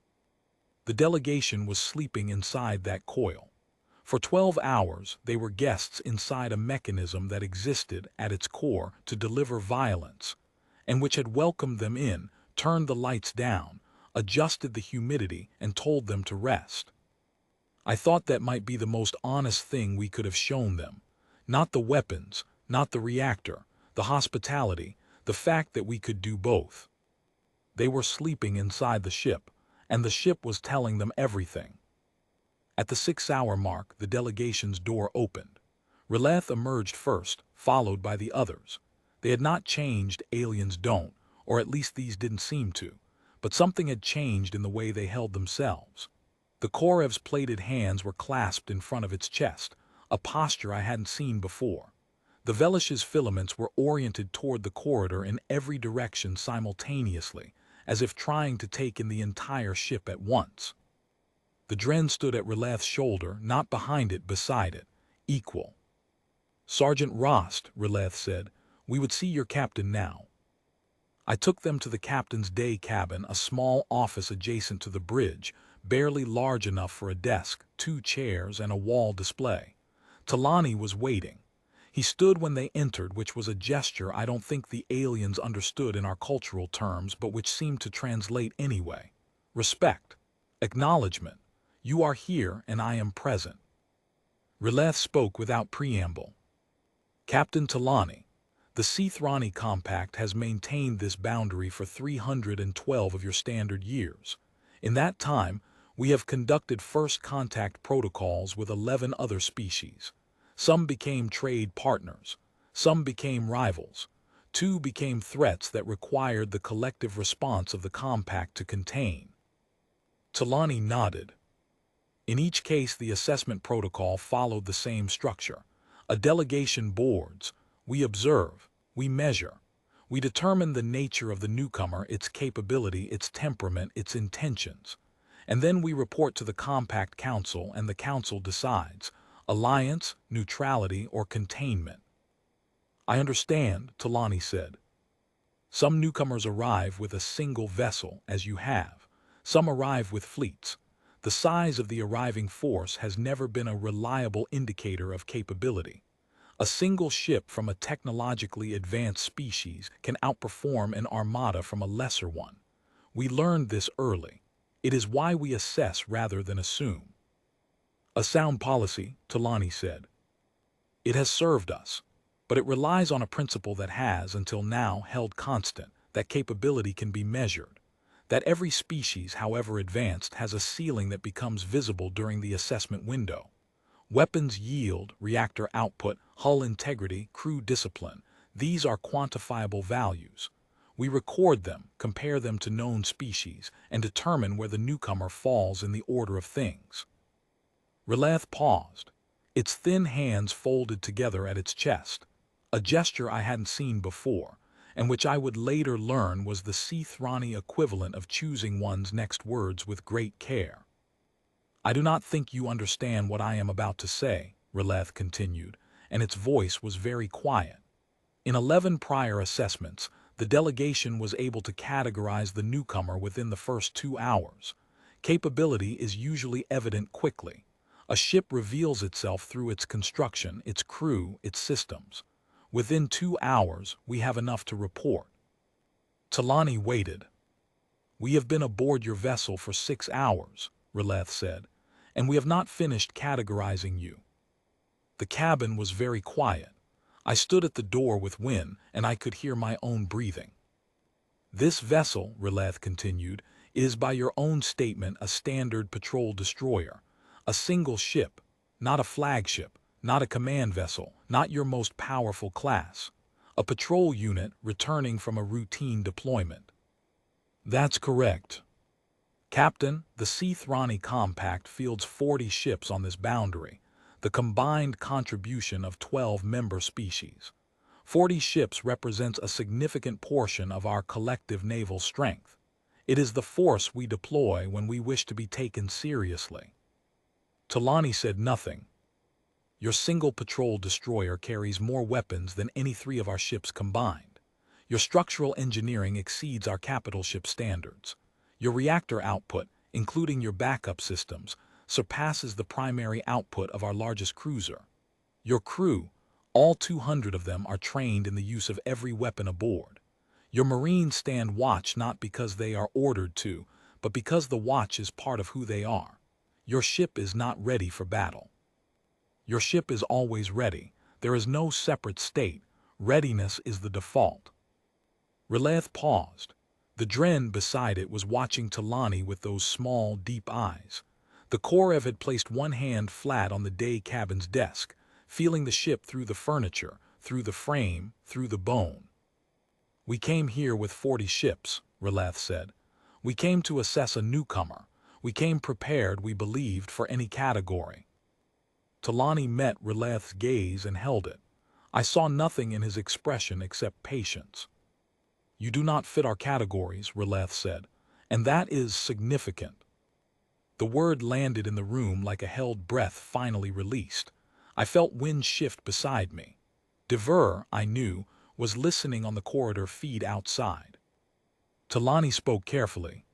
The delegation was sleeping inside that coil. For 12 hours, they were guests inside a mechanism that existed at its core to deliver violence, and which had welcomed them in, turned the lights down, adjusted the humidity, and told them to rest. I thought that might be the most honest thing we could have shown them. Not the weapons, not the reactor, the hospitality, the fact that we could do both. They were sleeping inside the ship, and the ship was telling them everything. At the 6-hour mark, the delegation's door opened. Releth emerged first, followed by the others. They had not changed, aliens don't, or at least these didn't seem to, but something had changed in the way they held themselves. The Korev's plated hands were clasped in front of its chest, a posture I hadn't seen before. The Velish's filaments were oriented toward the corridor in every direction simultaneously, as if trying to take in the entire ship at once. The Dren stood at Releth's shoulder, not behind it, beside it, equal. "Sergeant Rost," Releth said, "we would see your captain now." I took them to the captain's day cabin, a small office adjacent to the bridge, barely large enough for a desk, 2 chairs, and a wall display. Talani was waiting. He stood when they entered, which was a gesture I don't think the aliens understood in our cultural terms, but which seemed to translate anyway. Respect. Acknowledgement. You are here and I am present. Releth spoke without preamble. "Captain Talani, the Seathrani Compact has maintained this boundary for 312 of your standard years. In that time, we have conducted first contact protocols with 11 other species. Some became trade partners. Some became rivals. 2 became threats that required the collective response of the Compact to contain." Talani nodded. In each case, the assessment protocol followed the same structure. A delegation boards. We observe. We measure. We determine the nature of the newcomer, its capability, its temperament, its intentions. And then we report to the Compact Council, and the Council decides. Alliance, neutrality, or containment. "I understand," Talani said. "Some newcomers arrive with a single vessel, as you have. Some arrive with fleets. The size of the arriving force has never been a reliable indicator of capability. A single ship from a technologically advanced species can outperform an armada from a lesser one. We learned this early. It is why we assess rather than assume." "A sound policy," Talani said. "It has served us, but it relies on a principle that has, until now, held constant, that capability can be measured. That every species, however advanced, has a ceiling that becomes visible during the assessment window. Weapons yield, reactor output, hull integrity, crew discipline, these are quantifiable values. We record them, compare them to known species, and determine where the newcomer falls in the order of things." Releth paused, its thin hands folded together at its chest, a gesture I hadn't seen before, and which I would later learn was the Cithrani equivalent of choosing one's next words with great care. "I do not think you understand what I am about to say," Releth continued, and its voice was very quiet. "In 11 prior assessments, the delegation was able to categorize the newcomer within the first 2 hours. Capability is usually evident quickly. A ship reveals itself through its construction, its crew, its systems. Within 2 hours, we have enough to report." Talani waited. "We have been aboard your vessel for 6 hours," Releth said, "and we have not finished categorizing you." The cabin was very quiet. I stood at the door with Wynne, and I could hear my own breathing. "This vessel," Releth continued, "is by your own statement a standard patrol destroyer, a single ship, not a flagship, not a command vessel, not your most powerful class, a patrol unit returning from a routine deployment." "That's correct. Captain, the Cithrani Compact fields 40 ships on this boundary, the combined contribution of 12 member species. 40 ships represents a significant portion of our collective naval strength. It is the force we deploy when we wish to be taken seriously." Talani said nothing. "Your single patrol destroyer carries more weapons than any 3 of our ships combined. Your structural engineering exceeds our capital ship standards. Your reactor output, including your backup systems, surpasses the primary output of our largest cruiser. Your crew, all 200 of them, are trained in the use of every weapon aboard. Your Marines stand watch not because they are ordered to, but because the watch is part of who they are. Your ship is not ready for battle. Your ship is always ready. There is no separate state. Readiness is the default." Releth paused. The Dren beside it was watching Talani with those small, deep eyes. The Korev had placed one hand flat on the day cabin's desk, feeling the ship through the furniture, through the frame, through the bone. "We came here with 40 ships," Releth said. "We came to assess a newcomer. We came prepared, we believed, for any category." Talani met Releth's gaze and held it. I saw nothing in his expression except patience. "You do not fit our categories," Releth said, "and that is significant." The word landed in the room like a held breath finally released. I felt wind shift beside me. Dever, I knew, was listening on the corridor feed outside. Talani spoke carefully.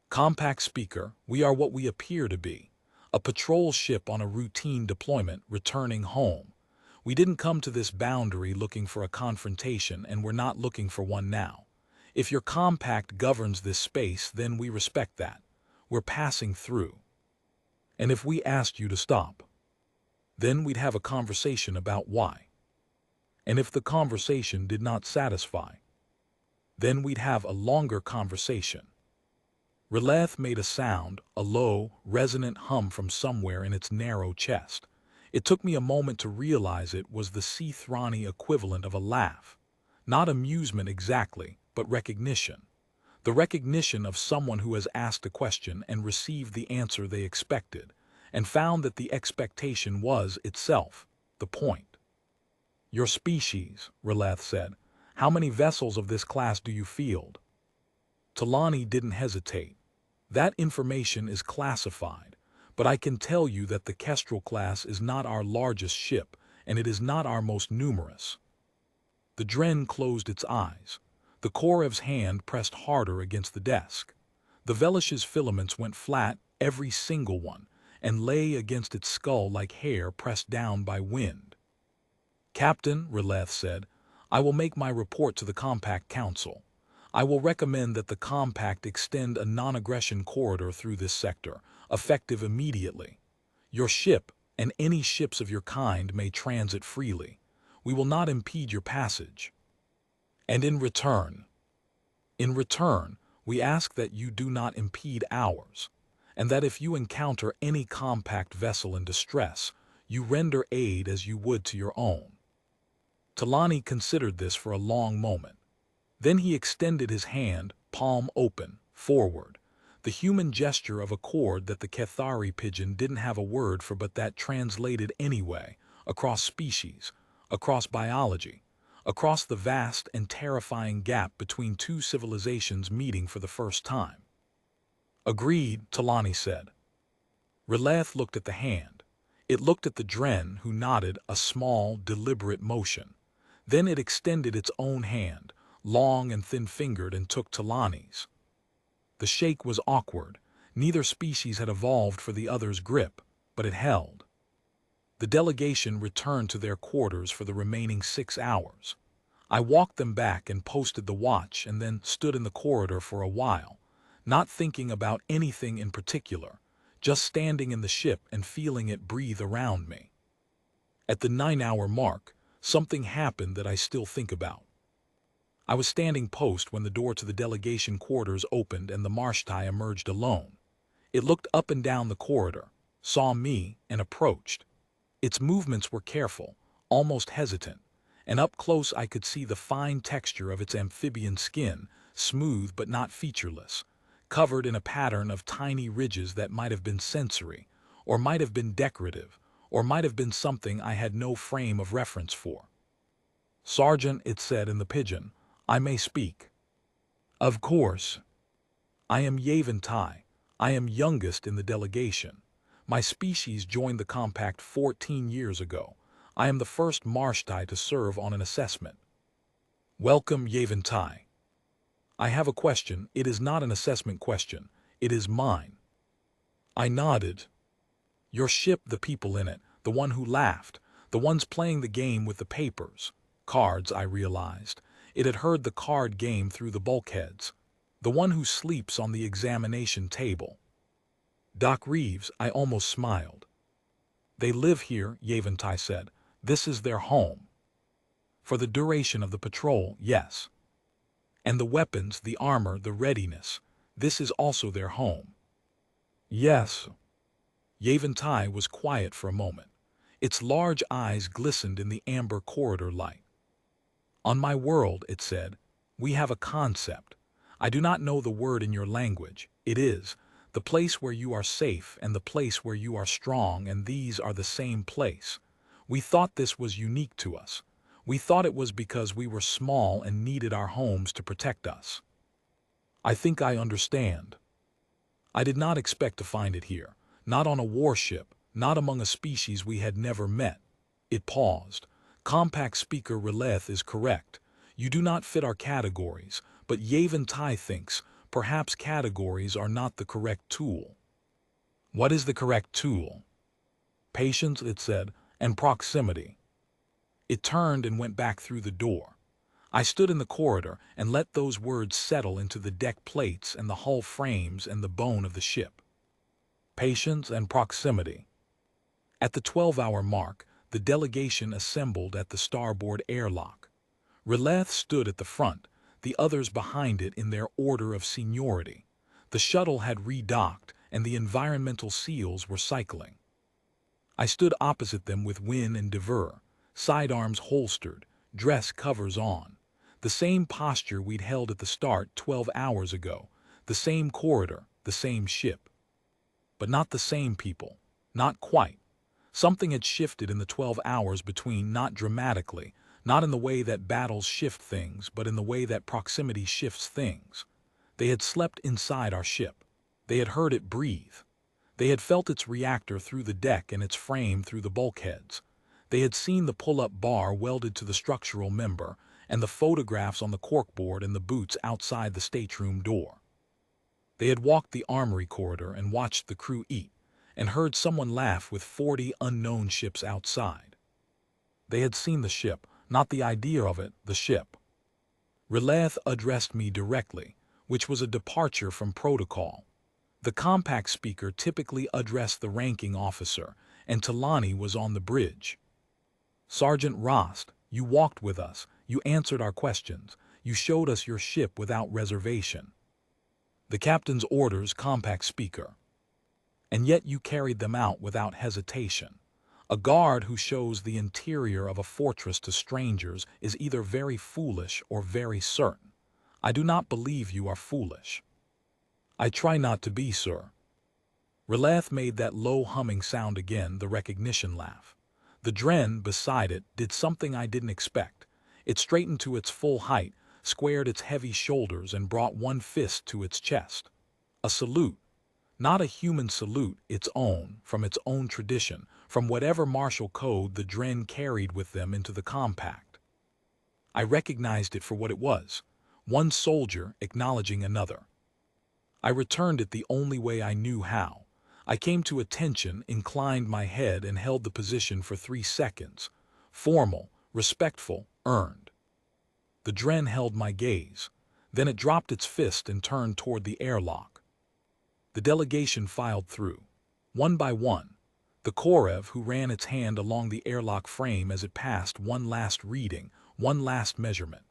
"Compact speaker, we are what we appear to be. A patrol ship on a routine deployment, returning home. We didn't come to this boundary looking for a confrontation, and we're not looking for one now. If your compact governs this space, then we respect that. We're passing through. And if we asked you to stop, then we'd have a conversation about why. And if the conversation did not satisfy, then we'd have a longer conversation." Releth made a sound, a low, resonant hum from somewhere in its narrow chest. It took me a moment to realize it was the Cithrani equivalent of a laugh. Not amusement exactly, but recognition. The recognition of someone who has asked a question and received the answer they expected, and found that the expectation was, itself, the point. "Your species," Releth said. "How many vessels of this class do you field?" Talani didn't hesitate. "That information is classified, but I can tell you that the Kestrel class is not our largest ship, and it is not our most numerous." The Dren closed its eyes. The Korev's hand pressed harder against the desk. The Velish's filaments went flat, every single one, and lay against its skull like hair pressed down by wind. "Captain," Releth said, "I will make my report to the Compact Council. I will recommend that the Compact extend a non-aggression corridor through this sector, effective immediately. Your ship, and any ships of your kind, may transit freely. We will not impede your passage. And in return, we ask that you do not impede ours, and that if you encounter any compact vessel in distress, you render aid as you would to your own." Talani considered this for a long moment. Then he extended his hand, palm open, forward, the human gesture of accord that the Kethari pigeon didn't have a word for, but that translated anyway, across species, across biology, across the vast and terrifying gap between two civilizations meeting for the first time. Agreed, Talani said. Releth looked at the hand. It looked at the Dren, who nodded a small, deliberate motion. Then it extended its own hand, long and thin-fingered, and took Talani's. The shake was awkward. Neither species had evolved for the other's grip, but it held. The delegation returned to their quarters for the remaining 6 hours. I walked them back and posted the watch and then stood in the corridor for a while, not thinking about anything in particular, just standing in the ship and feeling it breathe around me. At the 9-hour mark, something happened that I still think about. I was standing post when the door to the delegation quarters opened and the Marshtai emerged alone. It looked up and down the corridor, saw me, and approached. Its movements were careful, almost hesitant, and up close I could see the fine texture of its amphibian skin, smooth but not featureless, covered in a pattern of tiny ridges that might have been sensory, or might have been decorative, or might have been something I had no frame of reference for. "Sergeant," it said in the pidgin, "I may speak." "Of course." "I am Yavin Tai. I am youngest in the delegation. My species joined the compact 14 years ago. I am the first Marshtai to serve on an assessment." "Welcome, Yavin Tai." "I have a question. It is not an assessment question. It is mine." I nodded. "Your ship, the people in it, the one who laughed, the ones playing the game with the papers." Cards, I realized. It had heard the card game through the bulkheads. "The one who sleeps on the examination table." "Doc Reeves," I almost smiled. "They live here," Yavin Tai said. "This is their home." "For the duration of the patrol, yes." "And the weapons, the armor, the readiness, this is also their home." "Yes." Yavin Tai was quiet for a moment. Its large eyes glistened in the amber corridor light. "On my world," it said, "we have a concept. I do not know the word in your language. It is the place where you are safe and the place where you are strong, and these are the same place. We thought this was unique to us. We thought it was because we were small and needed our homes to protect us." "I think I understand." "I did not expect to find it here, not on a warship, not among a species we had never met." It paused. "Compact speaker Releth is correct. You do not fit our categories, but Yavin Tai thinks perhaps categories are not the correct tool." "What is the correct tool?" "Patience," it said, "and proximity." It turned and went back through the door. I stood in the corridor and let those words settle into the deck plates and the hull frames and the bone of the ship. Patience and proximity. At the 12-hour mark, the delegation assembled at the starboard airlock. Releth stood at the front, the others behind it in their order of seniority. The shuttle had redocked, and the environmental seals were cycling. I stood opposite them with Win and Dever, sidearms holstered, dress covers on. The same posture we'd held at the start 12 hours ago, the same corridor, the same ship. But not the same people. Not quite. Something had shifted in the 12 hours between, not dramatically, not in the way that battles shift things, but in the way that proximity shifts things. They had slept inside our ship. They had heard it breathe. They had felt its reactor through the deck and its frame through the bulkheads. They had seen the pull-up bar welded to the structural member and the photographs on the corkboard and the boots outside the stateroom door. They had walked the armory corridor and watched the crew eat, and heard someone laugh with 40 unknown ships outside. They had seen the ship, not the idea of it, the ship. Releth addressed me directly, which was a departure from protocol. The compact speaker typically addressed the ranking officer, and Talani was on the bridge. "Sergeant Rost, you walked with us, you answered our questions, you showed us your ship without reservation." "The captain's orders," compact speaker. "And yet you carried them out without hesitation. A guard who shows the interior of a fortress to strangers is either very foolish or very certain. I do not believe you are foolish." "I try not to be, sir." Releth made that low humming sound again, the recognition laugh. The Dren, beside it, did something I didn't expect. It straightened to its full height, squared its heavy shoulders, and brought one fist to its chest. A salute. Not a human salute, its own, from its own tradition, from whatever martial code the Dren carried with them into the compact. I recognized it for what it was, one soldier acknowledging another. I returned it the only way I knew how. I came to attention, inclined my head, and held the position for 3 seconds. Formal, respectful, earned. The Dren held my gaze. Then it dropped its fist and turned toward the airlock. The delegation filed through. One by one. The Korev, who ran its hand along the airlock frame as it passed one last reading, one last measurement.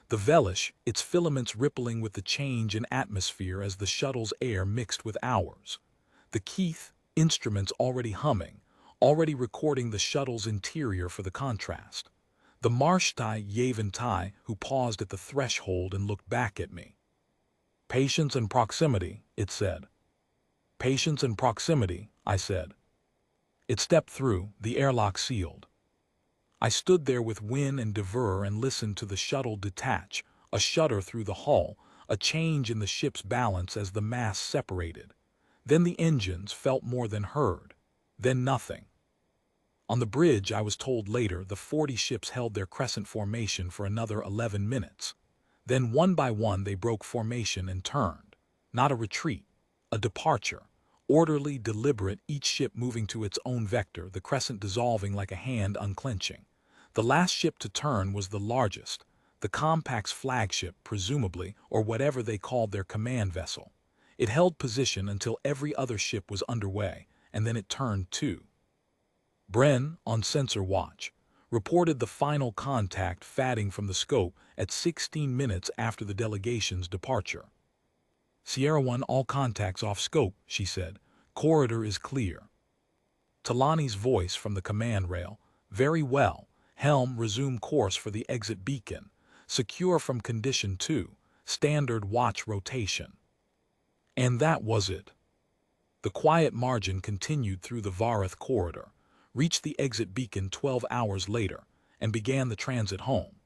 The Velish, its filaments rippling with the change in atmosphere as the shuttle's air mixed with ours. The Keith, instruments already humming, already recording the shuttle's interior for the contrast. The Marshtai Yaventai, who paused at the threshold and looked back at me. Patience and proximity, it said. Patience and proximity, I said. It stepped through, the airlock sealed. I stood there with Wynne and Devere and listened to the shuttle detach, a shudder through the hull, a change in the ship's balance as the mass separated. Then the engines felt more than heard. Then nothing. On the bridge, I was told later, the 40 ships held their crescent formation for another 11 minutes. Then one by one they broke formation and turned. Not a retreat, a departure. Orderly, deliberate, each ship moving to its own vector, the crescent dissolving like a hand unclenching. The last ship to turn was the largest, the compact's flagship, presumably, or whatever they called their command vessel. It held position until every other ship was underway, and then it turned too. Bren, on sensor watch, reported the final contact fatting from the scope at 16 minutes after the delegation's departure. Sierra 1, all contacts off scope, she said. Corridor is clear. Talani's voice from the command rail. Very well. Helm, resume course for the exit beacon. Secure from condition 2. Standard watch rotation. And that was it. The quiet margin continued through the Varath corridor, reached the exit beacon 12 hours later, and began the transit home.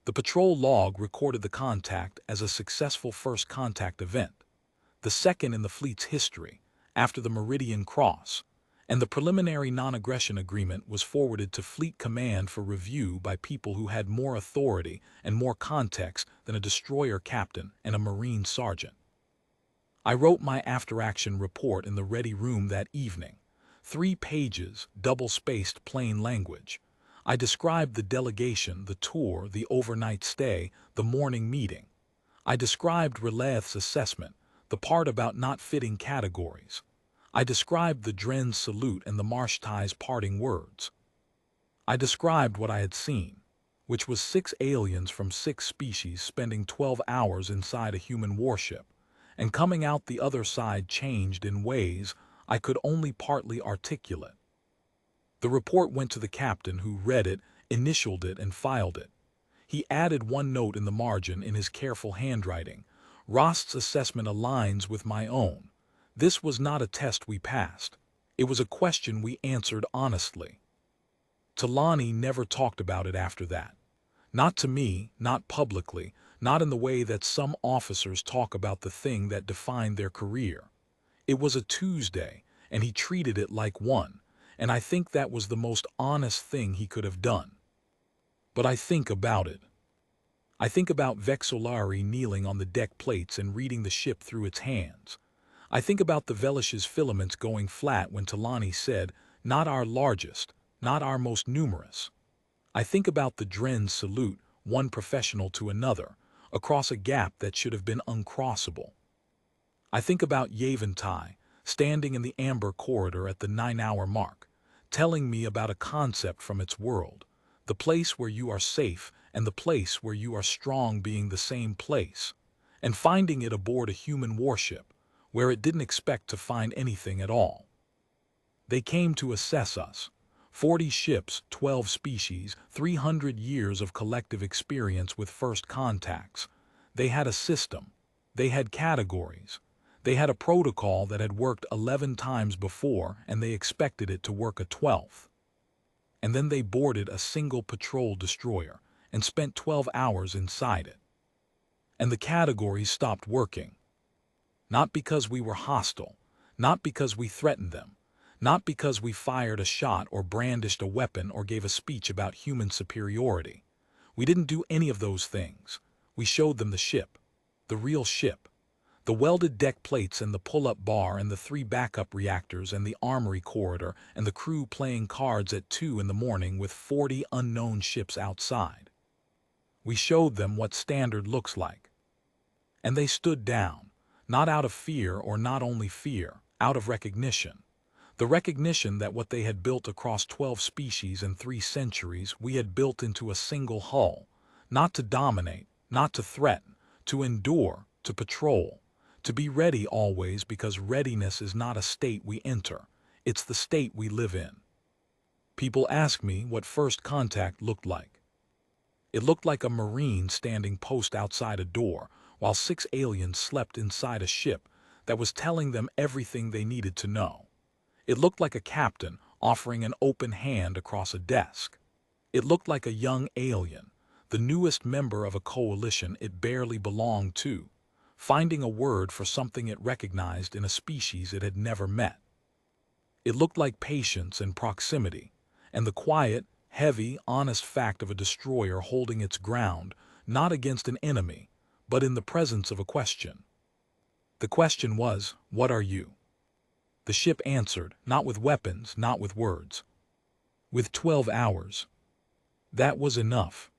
The patrol log recorded the contact as a successful first contact event, the second in the fleet's history, after the Meridian Cross, and the preliminary non-aggression agreement was forwarded to Fleet Command for review by people who had more authority and more context than a destroyer captain and a Marine sergeant. I wrote my after-action report in the ready room that evening. 3 pages, double-spaced plain language. I described the delegation, the tour, the overnight stay, the morning meeting. I described Releth's assessment, the part about not fitting categories. I described the Dren's salute and the Marshtai's parting words. I described what I had seen, which was 6 aliens from 6 species spending 12 hours inside a human warship, and coming out the other side changed in ways I could only partly articulate. The report went to the captain, who read it, initialed it, and filed it. He added one note in the margin in his careful handwriting. Rost's assessment aligns with my own. This was not a test we passed. It was a question we answered honestly. Talani never talked about it after that. Not to me, not publicly, not in the way that some officers talk about the thing that defined their career. It was a Tuesday, and he treated it like one, and I think that was the most honest thing he could have done. But I think about it. I think about Vexolari kneeling on the deck plates and reading the ship through its hands. I think about the Velish's filaments going flat when Talani said, not our largest, not our most numerous. I think about the Dren's salute, one professional to another, across a gap that should have been uncrossable. I think about Yaventai, standing in the amber corridor at the 9-hour mark, telling me about a concept from its world, the place where you are safe and the place where you are strong being the same place, and finding it aboard a human warship, where it didn't expect to find anything at all. They came to assess us. 40 ships, 12 species, 300 years of collective experience with first contacts. They had a system. They had categories. They had a protocol that had worked 11 times before, and they expected it to work a 12th. And then they boarded a single patrol destroyer, and spent 12 hours inside it. And the categories stopped working. Not because we were hostile, not because we threatened them, not because we fired a shot or brandished a weapon or gave a speech about human superiority. We didn't do any of those things. We showed them the ship, the real ship. The welded deck plates and the pull-up bar and the 3 backup reactors and the armory corridor and the crew playing cards at 2 in the morning with 40 unknown ships outside. We showed them what standard looks like. And they stood down, not out of fear or not only fear, out of recognition. The recognition that what they had built across 12 species and 3 centuries we had built into a single hull, not to dominate, not to threaten, to endure, to patrol, to be ready always, because readiness is not a state we enter, it's the state we live in. People ask me what first contact looked like. It looked like a Marine standing post outside a door while 6 aliens slept inside a ship that was telling them everything they needed to know. It looked like a captain offering an open hand across a desk. It looked like a young alien, the newest member of a coalition it barely belonged to, finding a word for something it recognized in a species it had never met. It looked like patience and proximity, and the quiet, heavy, honest fact of a destroyer holding its ground, not against an enemy, but in the presence of a question. The question was, what are you? The ship answered, not with weapons, not with words. With 12 hours. That was enough.